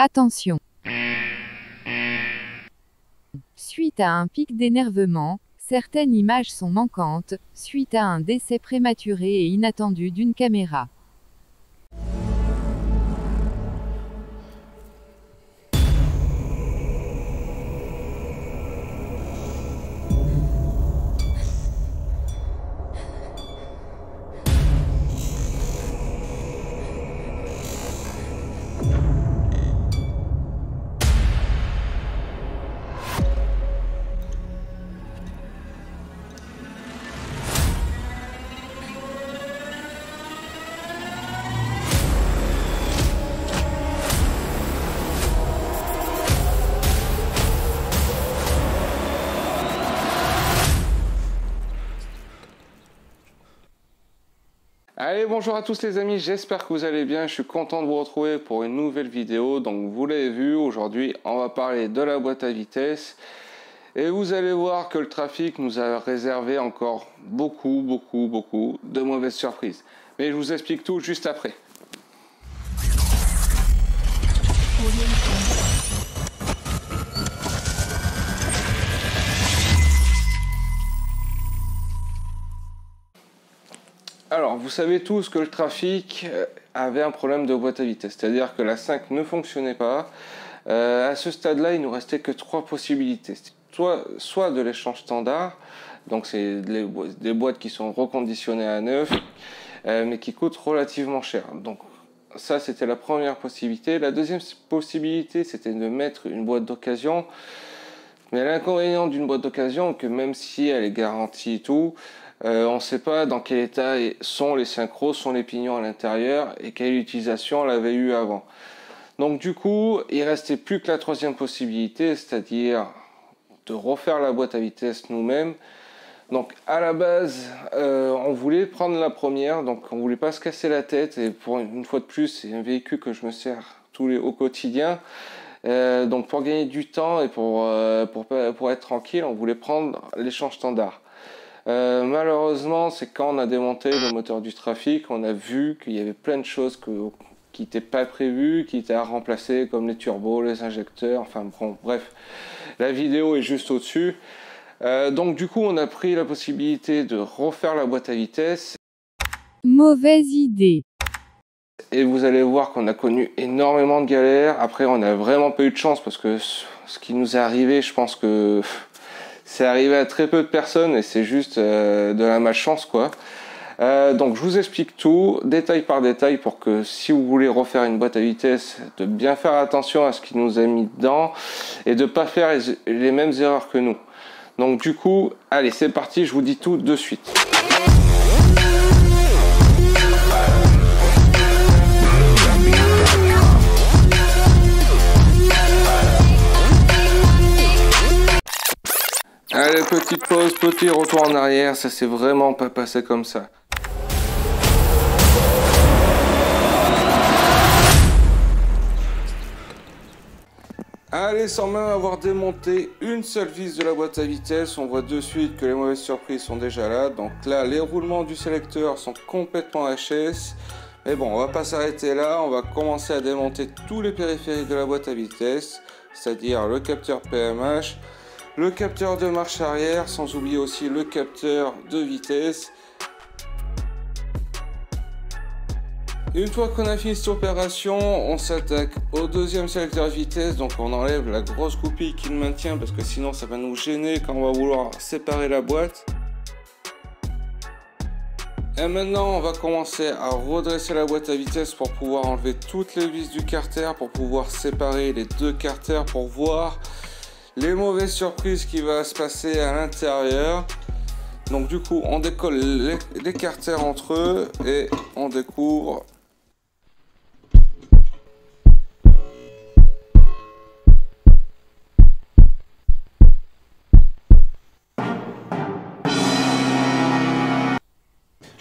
Attention! Suite à un pic d'énervement, certaines images sont manquantes, suite à un décès prématuré et inattendu d'une caméra. Allez, bonjour à tous les amis, j'espère que vous allez bien, je suis content de vous retrouver pour une nouvelle vidéo. Donc vous l'avez vu, aujourd'hui on va parler de la boîte à vitesse et vous allez voir que le trafic nous a réservé encore beaucoup de mauvaises surprises. Mais je vous explique tout juste après. Alors, vous savez tous que le trafic avait un problème de boîte à vitesse, c'est-à-dire que la 5 ne fonctionnait pas. À ce stade-là, il nous restait que 3 possibilités. Soit de l'échange standard, donc c'est des boîtes qui sont reconditionnées à neuf, mais qui coûtent relativement cher. Donc ça, c'était la première possibilité. La deuxième possibilité, c'était de mettre une boîte d'occasion. Mais l'inconvénient d'une boîte d'occasion, que même si elle est garantie et tout, on ne sait pas dans quel état sont les synchros, sont les pignons à l'intérieur et quelle utilisation elle avait eu avant. Donc du coup, il restait plus que la troisième possibilité, c'est-à-dire de refaire la boîte à vitesse nous-mêmes. Donc à la base, on voulait prendre la première, donc on voulait pas se casser la tête. Et pour une fois de plus, c'est un véhicule que je me sers au quotidien. Donc pour gagner du temps et pour être tranquille, on voulait prendre l'échange standard. Malheureusement, c'est quand on a démonté le moteur du trafic, on a vu qu'il y avait plein de choses qui n'étaient pas prévues, qui étaient à remplacer, comme les turbos, les injecteurs, enfin bon, bref, la vidéo est juste au-dessus. Donc du coup, on a pris la possibilité de refaire la boîte à vitesse. Mauvaise idée. Et vous allez voir qu'on a connu énormément de galères. Après, on n'a vraiment pas eu de chance parce que ce qui nous est arrivé, je pense que c'est arrivé à très peu de personnes et c'est juste de la malchance, quoi. Donc je vous explique tout, détail par détail, pour que si vous voulez refaire une boîte à vitesse, de bien faire attention à ce qui nous a mis dedans et de ne pas faire les mêmes erreurs que nous. Donc du coup, allez, c'est parti, je vous dis tout de suite. Allez, petite pause, petit retour en arrière, ça s'est vraiment pas passé comme ça. Allez, sans même avoir démonté une seule vis de la boîte à vitesse, on voit de suite que les mauvaises surprises sont déjà là. Donc là, les roulements du sélecteur sont complètement HS. Mais bon, on va pas s'arrêter là, on va commencer à démonter tous les périphériques de la boîte à vitesse, c'est-à-dire le capteur PMH, le capteur de marche arrière, sans oublier aussi le capteur de vitesse. Une fois qu'on a fini cette opération, on s'attaque au deuxième sélecteur vitesse. Donc on enlève la grosse goupille qui le maintient, parce que sinon ça va nous gêner quand on va vouloir séparer la boîte. Et maintenant on va commencer à redresser la boîte à vitesse pour pouvoir enlever toutes les vis du carter, pour pouvoir séparer les deux carters, pour voir les mauvaises surprises qui va se passer à l'intérieur. Donc du coup on décolle les carters entre eux et on découvre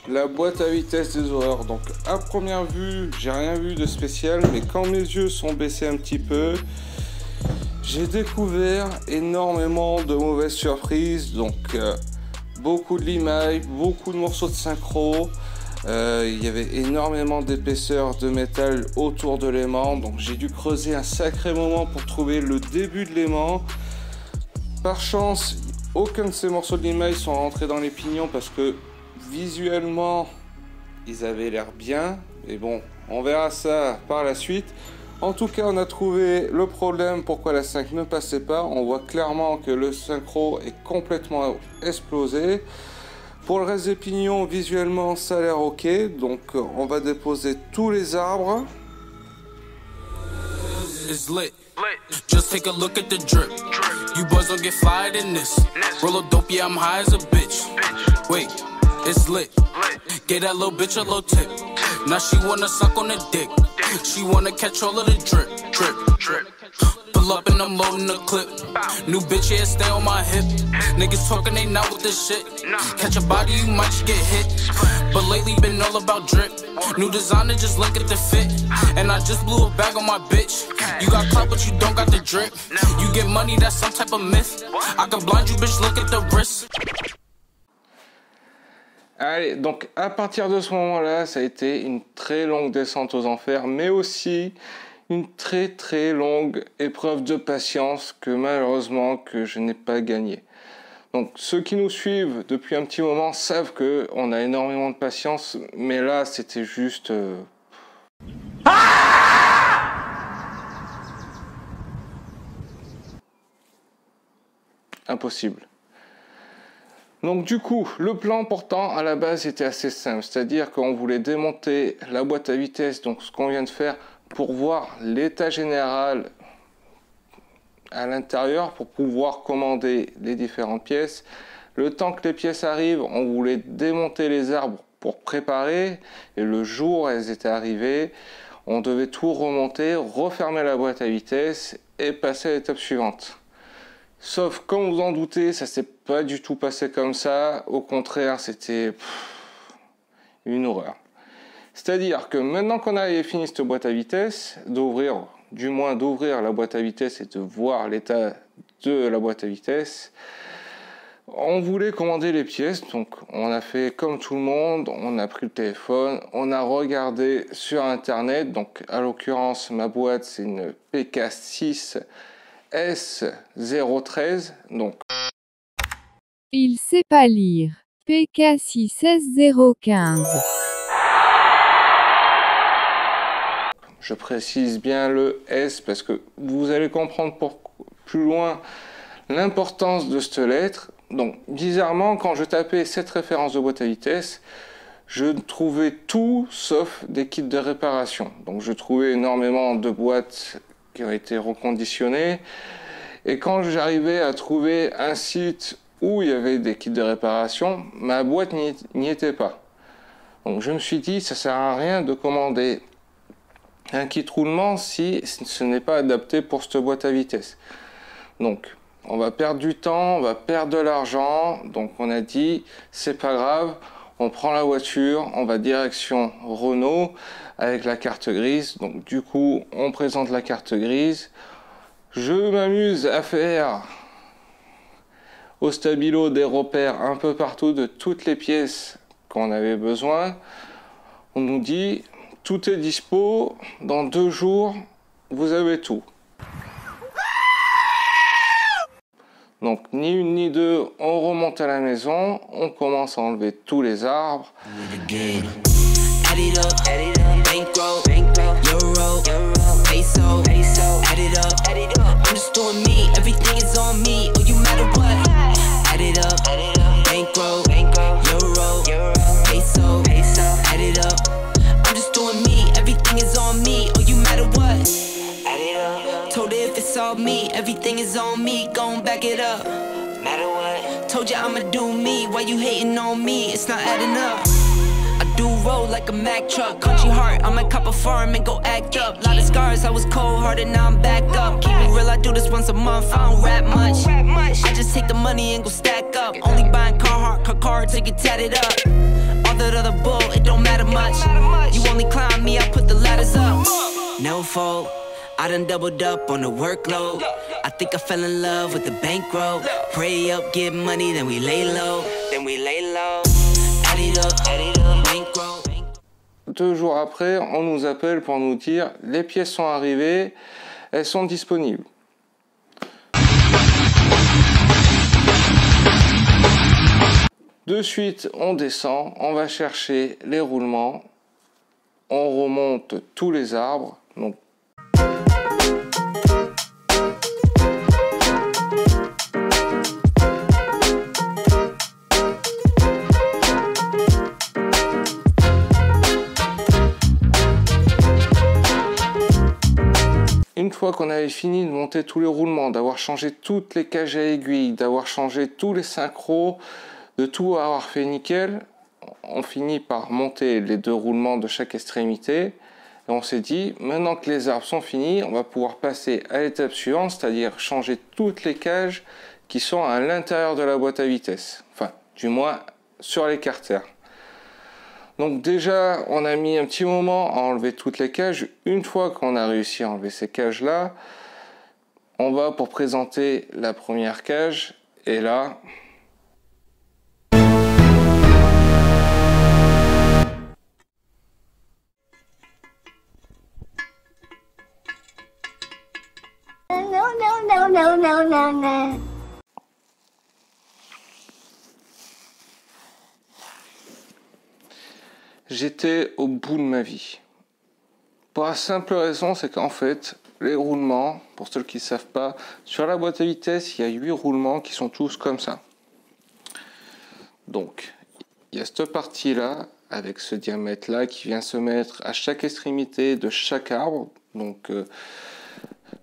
la boîte à vitesse des horreurs. Donc à première vue, j'ai rien vu de spécial, mais quand mes yeux sont baissés un petit peu, j'ai découvert énormément de mauvaises surprises. Donc beaucoup de limailles, beaucoup de morceaux de synchro, Il y avait énormément d'épaisseur de métal autour de l'aimant, donc j'ai dû creuser un sacré moment pour trouver le début de l'aimant. Par chance, aucun de ces morceaux de limaille sont rentrés dans les pignons parce que visuellement ils avaient l'air bien, mais bon, on verra ça par la suite. En tout cas, on a trouvé le problème pourquoi la 5 ne passait pas. On voit clairement que le synchro est complètement explosé. Pour le reste des pignons, visuellement ça a l'air ok, donc on va déposer tous les arbres. It's lit. Just take a look at the drip. You boys don't get fired in this. Roll a dope, yeah, I'm high as a bitch. Wait, it's lit. Get that little bitch a little tip. Now she wanna suck on the dick. She wanna catch all of the drip, drip, drip. Pull up and I'm loading the clip. New bitch, yeah, stay on my hip. Niggas talking, they not with this shit. Catch a body, you might just get hit. But lately been all about drip. New designer, just look at the fit. And I just blew a bag on my bitch. You got clout, but you don't got the drip. You get money, that's some type of myth. I can blind you, bitch, look at the wrist. Allez, donc à partir de ce moment-là, ça a été une très longue descente aux enfers, mais aussi une très longue épreuve de patience que malheureusement que je n'ai pas gagnée. Donc ceux qui nous suivent depuis un petit moment savent qu'on a énormément de patience, mais là c'était juste... impossible. Donc du coup, le plan pourtant à la base était assez simple, c'est-à-dire qu'on voulait démonter la boîte à vitesse, donc ce qu'on vient de faire, pour voir l'état général à l'intérieur, pour pouvoir commander les différentes pièces. Le temps que les pièces arrivent, on voulait démonter les arbres pour préparer, et le jour où elles étaient arrivées, on devait tout remonter, refermer la boîte à vitesse et passer à l'étape suivante. Sauf, comme vous en doutez, ça s'est pas du tout passé comme ça. Au contraire, c'était une horreur. C'est-à-dire que maintenant qu'on a fini cette boîte à vitesse, d'ouvrir la boîte à vitesse et de voir l'état de la boîte à vitesse, on voulait commander les pièces. Donc on a fait comme tout le monde, on a pris le téléphone, on a regardé sur internet. Donc à l'occurrence, ma boîte c'est une PK6 S013, donc il sait pas lire. PK6S015. Je précise bien le S parce que vous allez comprendre plus loin l'importance de cette lettre. Donc bizarrement, quand je tapais cette référence de boîte à vitesse, je trouvais tout sauf des kits de réparation. Donc je trouvais énormément de boîtes qui ont été reconditionnées, et quand j'arrivais à trouver un site où il y avait des kits de réparation, ma boîte n'y était pas. Donc je me suis dit, ça sert à rien de commander un kit roulement si ce n'est pas adapté pour cette boîte à vitesse. Donc on va perdre du temps, on va perdre de l'argent. Donc on a dit, c'est pas grave, on prend la voiture, on va direction Renault avec la carte grise. Donc du coup, on présente la carte grise. Je m'amuse à faire au stabilo des repères un peu partout de toutes les pièces qu'on avait besoin. On nous dit, tout est dispo, dans 2 jours, vous avez tout. Donc ni une ni deux, on remonte à la maison, on commence à enlever tous les arbres. Me, everything is on me, gon' back it up. Matter what? Told you I'ma do me, why you hating on me? It's not adding up. I do roll like a Mack truck, country heart, I might cop a farm and go act up. Lot of scars, I was cold-hearted, now I'm back up. Keep it real, I do this once a month, I don't rap much. I just take the money and go stack up. Only buying car to get tatted up. All that other bull, it don't matter much. You only climb me, I put the ladders up. No fault. I done doubled up on the workload. I think I fell in love with the bankroll. Pray up, get money, then we lay low. Add it up, bankroll. 2 jours après, on nous appelle pour nous dire les pièces sont arrivées, elles sont disponibles. De suite, on descend, on va chercher les roulements, on remonte tous les arbres. Donc, une fois qu'on avait fini de monter tous les roulements, d'avoir changé toutes les cages à aiguilles, d'avoir changé tous les synchros, de tout avoir fait nickel, on finit par monter les 2 roulements de chaque extrémité. Et on s'est dit, maintenant que les arbres sont finis, on va pouvoir passer à l'étape suivante, c'est-à-dire changer toutes les cages qui sont à l'intérieur de la boîte à vitesse. Enfin, du moins sur l'écarteur. Donc déjà, on a mis un petit moment à enlever toutes les cages. Une fois qu'on a réussi à enlever ces cages-là, on va pour présenter la première cage. Et là... No. J'étais au bout de ma vie. Pour la simple raison, c'est qu'en fait, les roulements, pour ceux qui ne savent pas, sur la boîte à vitesse, il y a 8 roulements qui sont tous comme ça. Donc, il y a cette partie-là, avec ce diamètre-là, qui vient se mettre à chaque extrémité de chaque arbre. Donc,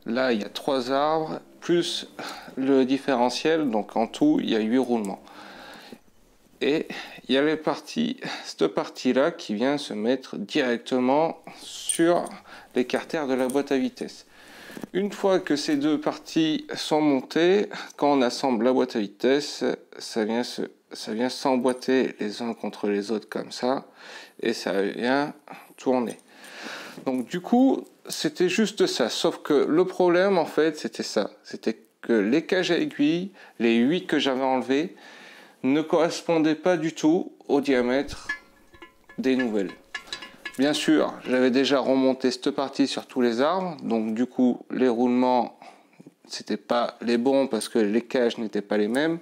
là, il y a 3 arbres, plus le différentiel. Donc, en tout, il y a 8 roulements. Et il y a cette partie-là qui vient se mettre directement sur l'écarteur de la boîte à vitesse. Une fois que ces 2 parties sont montées, quand on assemble la boîte à vitesse, ça vient s'emboîter les uns contre les autres comme ça, et ça vient tourner. Donc du coup, c'était juste ça, sauf que le problème en fait, c'était ça. C'était que les cages à aiguilles, les 8 que j'avais enlevées, ne correspondait pas du tout au diamètre des nouvelles. Bien sûr, j'avais déjà remonté cette partie sur tous les arbres, donc du coup les roulements c'était pas les bons parce que les cages n'étaient pas les mêmes.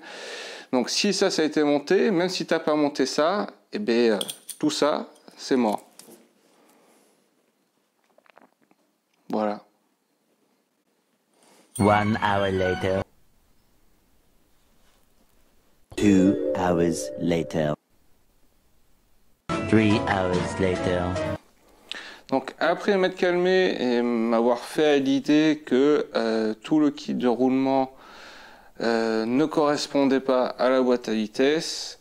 Donc si ça a été monté, même si t'as pas monté ça, et bien tout ça c'est mort. Voilà. 1 hour later. 2 hours later. 3 hours later. Donc après m'être calmé et m'avoir fait à l'idée que tout le kit de roulement ne correspondait pas à la boîte à vitesse,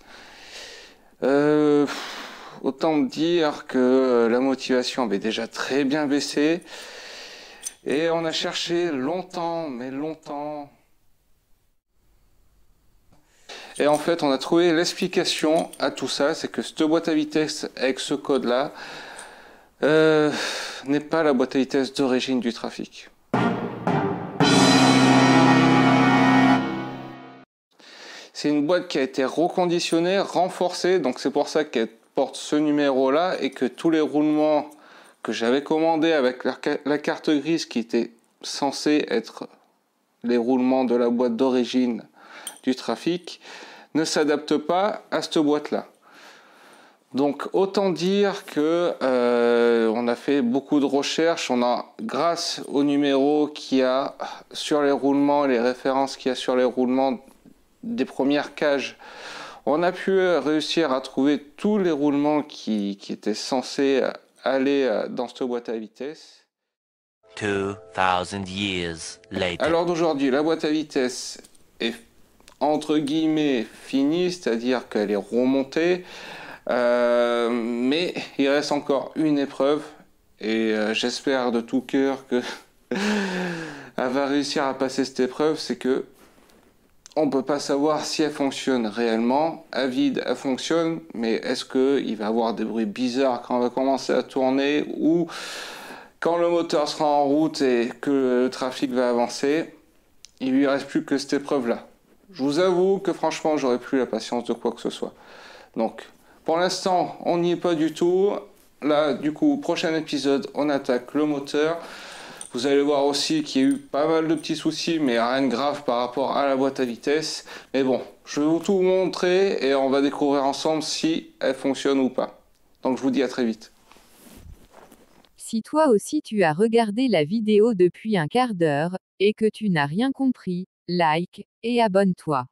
autant dire que la motivation avait déjà très bien baissé et on a cherché longtemps, mais longtemps. Et en fait, on a trouvé l'explication à tout ça, c'est que cette boîte à vitesse avec ce code-là n'est pas la boîte à vitesse d'origine du Trafic. C'est une boîte qui a été reconditionnée, renforcée, donc c'est pour ça qu'elle porte ce numéro-là et que tous les roulements que j'avais commandés avec la carte grise qui était censée être les roulements de la boîte d'origine du Trafic ne s'adapte pas à cette boîte là. Donc autant dire que on a fait beaucoup de recherches, on a, grâce au numéro qu'il y a sur les roulements, les références qu'il y a sur les roulements des premières cages, on a pu réussir à trouver tous les roulements qui étaient censés aller dans cette boîte à vitesse. 2000 years later. Alors d'aujourd'hui, la boîte à vitesse est entre guillemets finie, c'est-à-dire qu'elle est remontée, mais il reste encore une épreuve et j'espère de tout cœur que elle va réussir à passer cette épreuve. C'est que on peut pas savoir si elle fonctionne réellement. À vide, elle fonctionne, mais est-ce qu'il va y avoir des bruits bizarres quand on va commencer à tourner ou quand le moteur sera en route et que le trafic va avancer? Il lui reste plus que cette épreuve là. Je vous avoue que franchement j'aurais plus la patience de quoi que ce soit. Donc pour l'instant on n'y est pas du tout. là, du coup, prochain épisode, on attaque le moteur. Vous allez voir aussi qu'il y a eu pas mal de petits soucis, mais rien de grave par rapport à la boîte à vitesse. Mais bon, je vais tout vous montrer et on va découvrir ensemble si elle fonctionne ou pas. Donc je vous dis à très vite. Si toi aussi tu as regardé la vidéo depuis un quart d'heure, et que tu n'as rien compris, like, et abonne-toi.